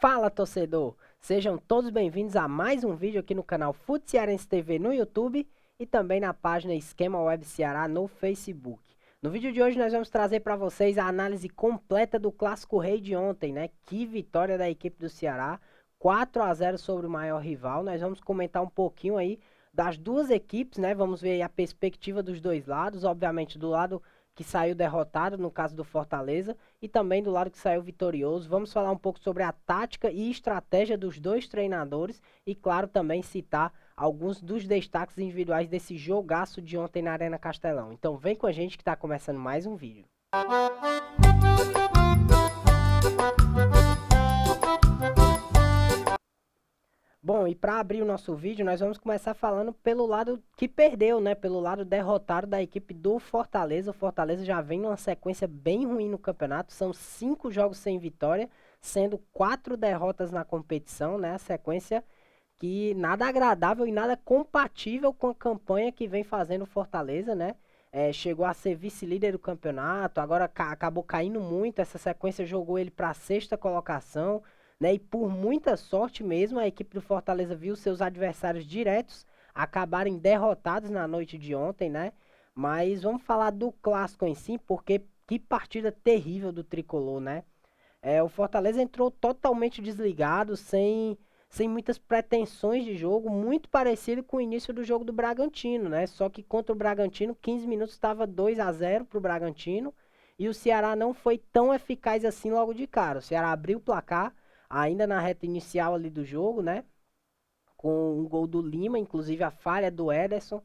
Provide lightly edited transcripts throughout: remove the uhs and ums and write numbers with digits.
Fala, torcedor! Sejam todos bem-vindos a mais um vídeo aqui no canal Fute Cearense TV no YouTube e também na página Esquema Web Ceará no Facebook. No vídeo de hoje nós vamos trazer para vocês a análise completa do Clássico Rei de ontem, né? Que vitória da equipe do Ceará, 4-0 sobre o maior rival. Nós vamos comentar um pouquinho aí das duas equipes, né? Vamos ver aí a perspectiva dos dois lados, obviamente do lado que saiu derrotado, no caso do Fortaleza, e também do lado que saiu vitorioso. Vamos falar um pouco sobre a tática e estratégia dos dois treinadores e, claro, também citar alguns dos destaques individuais desse jogaço de ontem na Arena Castelão. Então vem com a gente que está começando mais um vídeo. Bom, e para abrir o nosso vídeo, nós vamos começar falando pelo lado que perdeu, né? Pelo lado derrotado da equipe do Fortaleza. O Fortaleza já vem numa sequência bem ruim no campeonato. São 5 jogos sem vitória, sendo 4 derrotas na competição, né? A sequência que nada agradável e nada compatível com a campanha que vem fazendo o Fortaleza, né? Chegou a ser vice-líder do campeonato, agora acabou caindo muito. Essa sequência jogou ele para a sexta colocação, né? E por muita sorte mesmo, a equipe do Fortaleza viu seus adversários diretos acabarem derrotados na noite de ontem, né? Mas vamos falar do clássico em si, porque que partida terrível do Tricolor, né? O Fortaleza entrou totalmente desligado, sem muitas pretensões de jogo, muito parecido com o início do jogo do Bragantino, né? Só que contra o Bragantino, 15 minutos estava 2-0 para o Bragantino, e o Ceará não foi tão eficaz assim logo de cara. O Ceará abriu o placar, ainda na reta inicial ali do jogo, né? Com um gol do Lima, inclusive a falha do Ederson.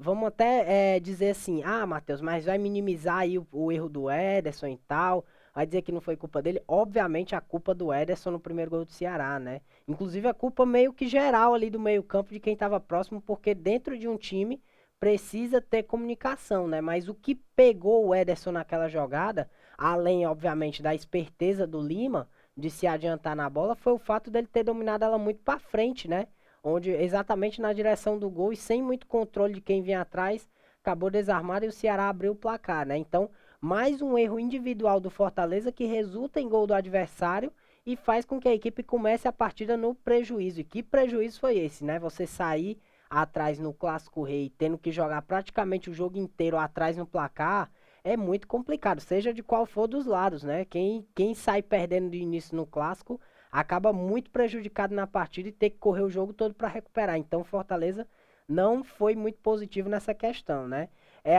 Vamos até dizer assim, Matheus, mas vai minimizar aí o erro do Ederson e tal, vai dizer que não foi culpa dele. Obviamente a culpa do Ederson no primeiro gol do Ceará, né? Inclusive a culpa meio que geral ali do meio campo de quem estava próximo, porque dentro de um time precisa ter comunicação, né? Mas o que pegou o Ederson naquela jogada, além obviamente da esperteza do Lima de se adiantar na bola, foi o fato dele ter dominado ela muito para frente, né? Onde exatamente na direção do gol e sem muito controle de quem vinha atrás, acabou desarmado e o Ceará abriu o placar, né? Então, mais um erro individual do Fortaleza que resulta em gol do adversário e faz com que a equipe comece a partida no prejuízo. E que prejuízo foi esse, né? Você sair atrás no Clássico Rei, tendo que jogar praticamente o jogo inteiro atrás no placar, é muito complicado, seja de qual for dos lados, né? Quem sai perdendo de início no Clássico acaba muito prejudicado na partida e ter que correr o jogo todo para recuperar. Então, o Fortaleza não foi muito positivo nessa questão, né?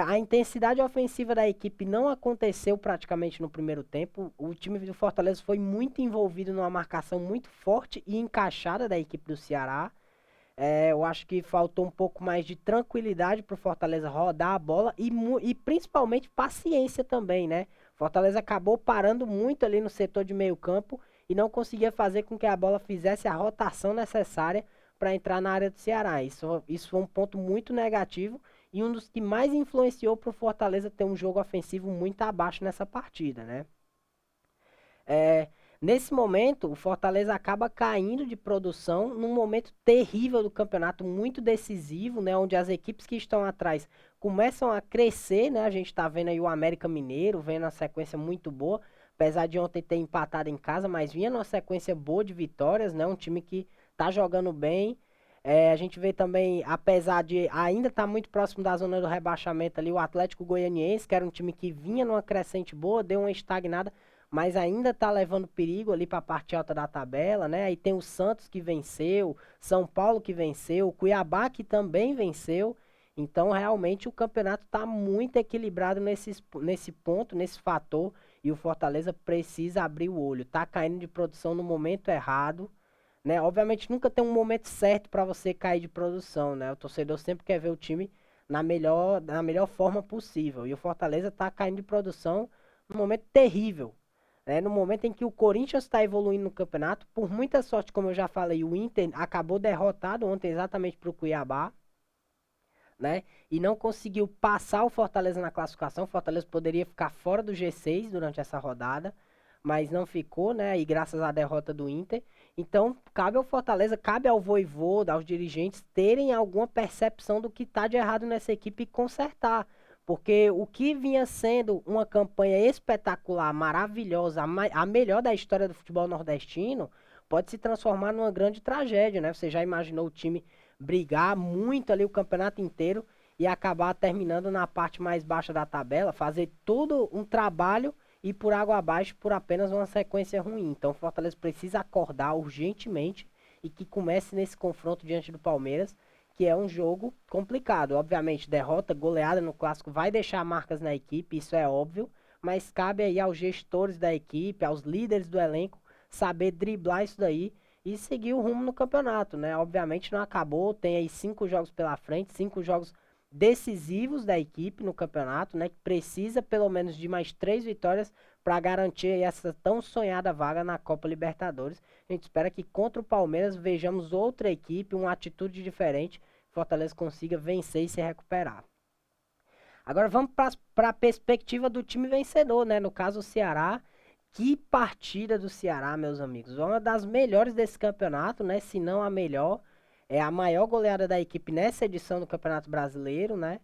A intensidade ofensiva da equipe não aconteceu praticamente no primeiro tempo. O time do Fortaleza foi muito envolvido numa marcação muito forte e encaixada da equipe do Ceará. Eu acho que faltou um pouco mais de tranquilidade para o Fortaleza rodar a bola e principalmente paciência também, né? Fortaleza acabou parando muito ali no setor de meio campo e não conseguia fazer com que a bola fizesse a rotação necessária para entrar na área do Ceará. Isso foi um ponto muito negativo e um dos que mais influenciou para o Fortaleza ter um jogo ofensivo muito abaixo nessa partida, né? É, Nesse momento, o Fortaleza acaba caindo de produção num momento terrível do campeonato, muito decisivo, né? Onde as equipes que estão atrás começam a crescer, né? A gente está vendo aí o América Mineiro, vendo uma sequência muito boa, apesar de ontem ter empatado em casa, mas vinha numa sequência boa de vitórias, né? Um time que tá jogando bem. A gente vê também, apesar de ainda estar muito próximo da zona do rebaixamento ali, o Atlético Goianiense, que era um time que vinha numa crescente boa, deu uma estagnada, mas ainda está levando perigo ali para a parte alta da tabela, né? Aí tem o Santos que venceu, São Paulo que venceu, o Cuiabá que também venceu. Então, realmente, o campeonato está muito equilibrado nesse ponto, nesse fator, e o Fortaleza precisa abrir o olho. Está caindo de produção no momento errado, né? Obviamente, nunca tem um momento certo para você cair de produção, né? O torcedor sempre quer ver o time na melhor forma possível. E o Fortaleza está caindo de produção num momento terrível, né? No momento em que o Corinthians está evoluindo no campeonato, por muita sorte, como eu já falei, o Inter acabou derrotado ontem exatamente para o Cuiabá, né? E não conseguiu passar o Fortaleza na classificação. O Fortaleza poderia ficar fora do G6 durante essa rodada, mas não ficou, né? E graças à derrota do Inter. Então, cabe ao Fortaleza, cabe ao Vojvoda, aos dirigentes terem alguma percepção do que está de errado nessa equipe e consertar. Porque o que vinha sendo uma campanha espetacular, maravilhosa, a melhor da história do futebol nordestino, pode se transformar numa grande tragédia, né? Você já imaginou o time brigar muito ali o campeonato inteiro e acabar terminando na parte mais baixa da tabela, fazer todo um trabalho e por água abaixo por apenas uma sequência ruim. Então o Fortaleza precisa acordar urgentemente e que comece nesse confronto diante do Palmeiras, que é um jogo complicado. Obviamente, derrota, goleada no clássico vai deixar marcas na equipe, isso é óbvio, mas cabe aí aos gestores da equipe, aos líderes do elenco, saber driblar isso daí e seguir o rumo no campeonato, né? Obviamente não acabou, tem aí 5 jogos pela frente, 5 jogos decisivos da equipe no campeonato, né? Que precisa pelo menos de mais 3 vitórias para garantir essa tão sonhada vaga na Copa Libertadores. A gente espera que contra o Palmeiras vejamos outra equipe, uma atitude diferente, Fortaleza consiga vencer e se recuperar. Agora vamos para a perspectiva do time vencedor, né? No caso, o Ceará. Que partida do Ceará, meus amigos. Uma das melhores desse campeonato, né? Se não a melhor. É a maior goleada da equipe nessa edição do Campeonato Brasileiro, né?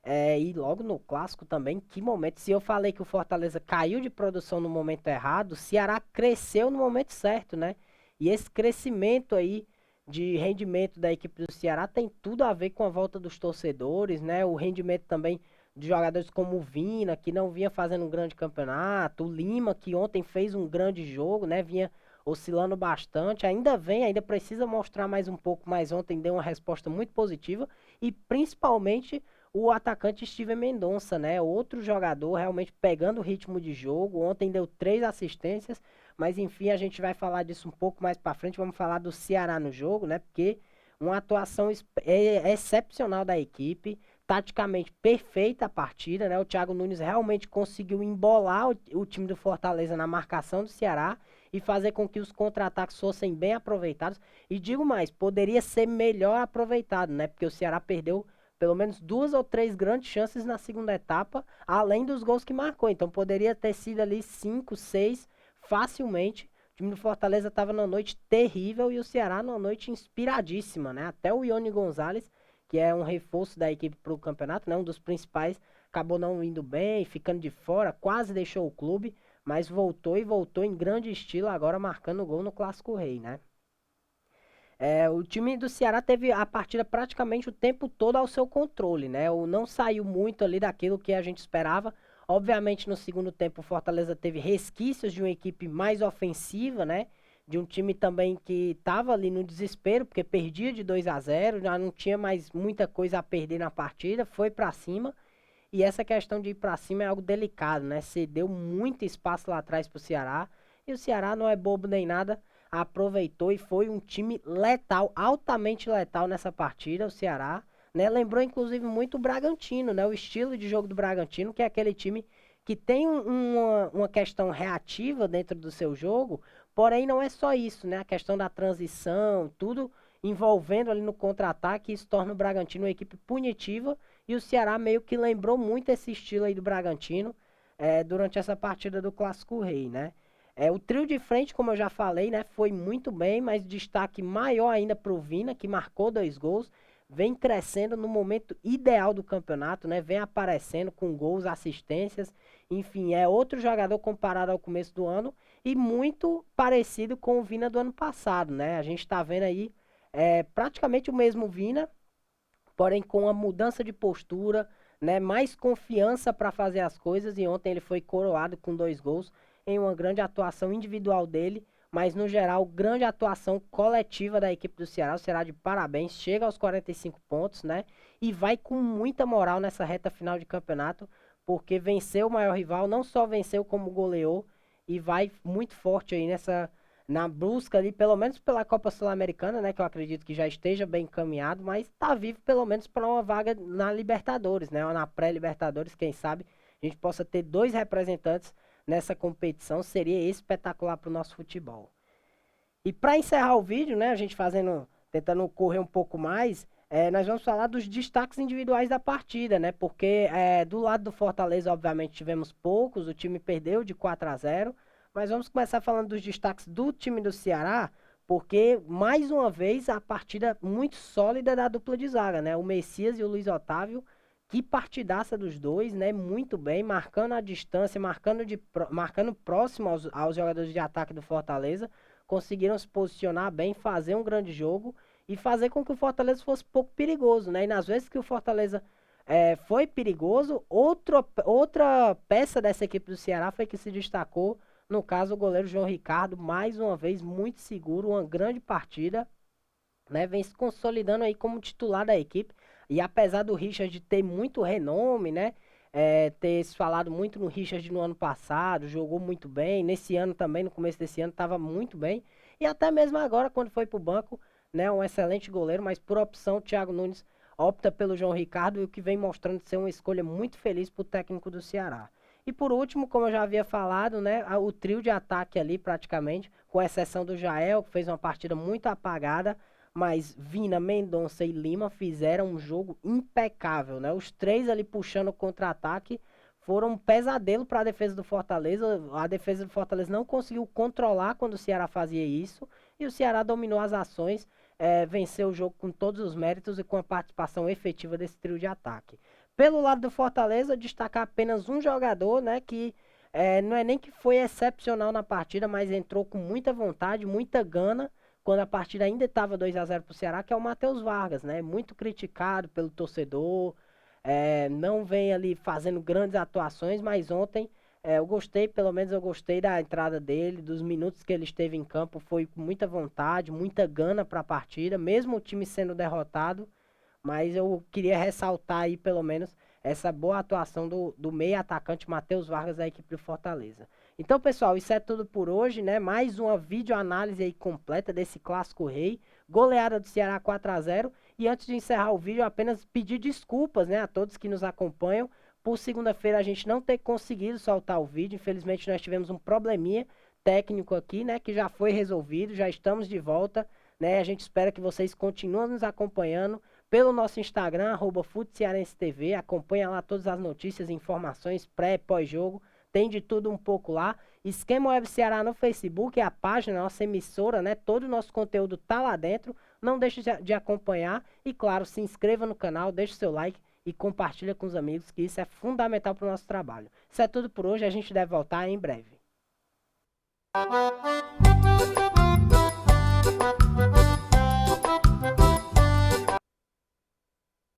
E logo no clássico também, que momento. Se eu falei que o Fortaleza caiu de produção no momento errado, o Ceará cresceu no momento certo, né? E esse crescimento aí de rendimento da equipe do Ceará tem tudo a ver com a volta dos torcedores, né? O rendimento também de jogadores como o Vina, que não vinha fazendo um grande campeonato, o Lima, que ontem fez um grande jogo, né? Vinha oscilando bastante, ainda vem, ainda precisa mostrar mais um pouco, mas ontem deu uma resposta muito positiva e principalmente o atacante Steven Mendonça, né? Outro jogador realmente pegando o ritmo de jogo. Ontem deu 3 assistências, mas enfim, a gente vai falar disso um pouco mais para frente. Vamos falar do Ceará no jogo, né? Porque uma atuação excepcional da equipe, taticamente perfeita a partida, né? O Thiago Nunes realmente conseguiu embolar o time do Fortaleza na marcação do Ceará e fazer com que os contra-ataques fossem bem aproveitados. E digo mais, poderia ser melhor aproveitado, né? Porque o Ceará perdeu pelo menos 2 ou 3 grandes chances na segunda etapa, além dos gols que marcou. Então poderia ter sido ali 5, 6 facilmente. O time do Fortaleza estava numa noite terrível e o Ceará numa noite inspiradíssima, né? Até o Ione Gonzalez, que é um reforço da equipe para o campeonato, né? Um dos principais, acabou não indo bem, ficando de fora, quase deixou o clube, mas voltou e voltou em grande estilo, agora marcando gol no Clássico Rei, né? O time do Ceará teve a partida praticamente o tempo todo ao seu controle, né? O não saiu muito ali daquilo que a gente esperava. Obviamente, no segundo tempo, o Fortaleza teve resquícios de uma equipe mais ofensiva, né? De um time também que estava ali no desespero, porque perdia de 2-0, já não tinha mais muita coisa a perder na partida, foi para cima. E essa questão de ir para cima é algo delicado, né? Cedeu muito espaço lá atrás para o Ceará. E o Ceará não é bobo nem nada, aproveitou e foi um time letal, altamente letal nessa partida, o Ceará, né? Lembrou inclusive muito o Bragantino, né? O estilo de jogo do Bragantino, que é aquele time que tem uma questão reativa dentro do seu jogo, porém não é só isso, né? A questão da transição, tudo envolvendo ali no contra-ataque, isso torna o Bragantino uma equipe punitiva e o Ceará meio que lembrou muito esse estilo aí do Bragantino durante essa partida do Clássico Rei, né? O trio de frente, como eu já falei, né, foi muito bem, mas destaque maior ainda para o Vina, que marcou 2 gols, vem crescendo no momento ideal do campeonato, né, vem aparecendo com gols, assistências, enfim, é outro jogador comparado ao começo do ano e muito parecido com o Vina do ano passado, né? A gente está vendo aí praticamente o mesmo Vina, porém com uma mudança de postura, né, mais confiança para fazer as coisas e ontem ele foi coroado com 2 gols em uma grande atuação individual dele, mas no geral, grande atuação coletiva da equipe do Ceará. O Ceará de parabéns, chega aos 45 pontos, né? E vai com muita moral nessa reta final de campeonato, porque venceu o maior rival, não só venceu como goleou e vai muito forte aí na busca ali, pelo menos pela Copa Sul-Americana, né, que eu acredito que já esteja bem encaminhado, mas está vivo pelo menos para uma vaga na Libertadores, né, ou na pré-Libertadores, quem sabe a gente possa ter 2 representantes nessa competição, seria espetacular para o nosso futebol. E para encerrar o vídeo, né, a gente tentando correr um pouco mais, nós vamos falar dos destaques individuais da partida, né, porque do lado do Fortaleza, obviamente, tivemos poucos, o time perdeu de 4-0, mas vamos começar falando dos destaques do time do Ceará, porque, mais uma vez, a partida muito sólida da dupla de zaga, né, o Messias e o Luiz Otávio, Que partidaça dos dois, né? Muito bem, marcando a distância, marcando próximo aos jogadores de ataque do Fortaleza. Conseguiram se posicionar bem, fazer um grande jogo e fazer com que o Fortaleza fosse pouco perigoso, né? E nas vezes que o Fortaleza foi perigoso, outra peça dessa equipe do Ceará foi que se destacou. No caso, o goleiro João Ricardo, mais uma vez, muito seguro, uma grande partida, né? Vem se consolidando aí como titular da equipe. E apesar do Richard ter muito renome, né? Ter se falado muito no Richard no ano passado, jogou muito bem. Nesse ano também, no começo desse ano, estava muito bem. E até mesmo agora, quando foi para o banco, né? Um excelente goleiro, mas por opção, o Thiago Nunes opta pelo João Ricardo, e o que vem mostrando ser uma escolha muito feliz para o técnico do Ceará. E por último, como eu já havia falado, né, o trio de ataque ali praticamente, com exceção do Jael, que fez uma partida muito apagada, mas Vina, Mendonça e Lima fizeram um jogo impecável, né? Os três ali puxando o contra-ataque foram um pesadelo para a defesa do Fortaleza. A defesa do Fortaleza não conseguiu controlar quando o Ceará fazia isso, e o Ceará dominou as ações, venceu o jogo com todos os méritos e com a participação efetiva desse trio de ataque. Pelo lado do Fortaleza, destacar apenas um jogador, né, que não é nem que foi excepcional na partida, mas entrou com muita vontade, muita gana, quando a partida ainda estava 2-0 para o Ceará, que é o Matheus Vargas, né? Muito criticado pelo torcedor, não vem ali fazendo grandes atuações, mas ontem eu gostei, pelo menos eu gostei da entrada dele, dos minutos que ele esteve em campo, foi com muita vontade, muita gana para a partida, mesmo o time sendo derrotado, mas eu queria ressaltar aí, pelo menos, essa boa atuação do meia atacante Matheus Vargas da equipe do Fortaleza. Então, pessoal, isso é tudo por hoje, né? Mais uma videoanálise aí completa desse clássico rei, goleada do Ceará 4-0. E antes de encerrar o vídeo, eu apenas pedir desculpas, né, a todos que nos acompanham. Por segunda-feira a gente não ter conseguido soltar o vídeo, infelizmente nós tivemos um probleminha técnico aqui, né, que já foi resolvido, já estamos de volta, né? A gente espera que vocês continuem nos acompanhando pelo nosso Instagram, @FutCearenseTV. Acompanha lá todas as notícias, informações pré e pós-jogo. Tem de tudo um pouco lá. Esquema Web Ceará no Facebook, é a página, nossa emissora, né? Todo o nosso conteúdo tá lá dentro. Não deixe de acompanhar. E claro, se inscreva no canal, deixe seu like e compartilha com os amigos, que isso é fundamental para o nosso trabalho. Isso é tudo por hoje, a gente deve voltar em breve.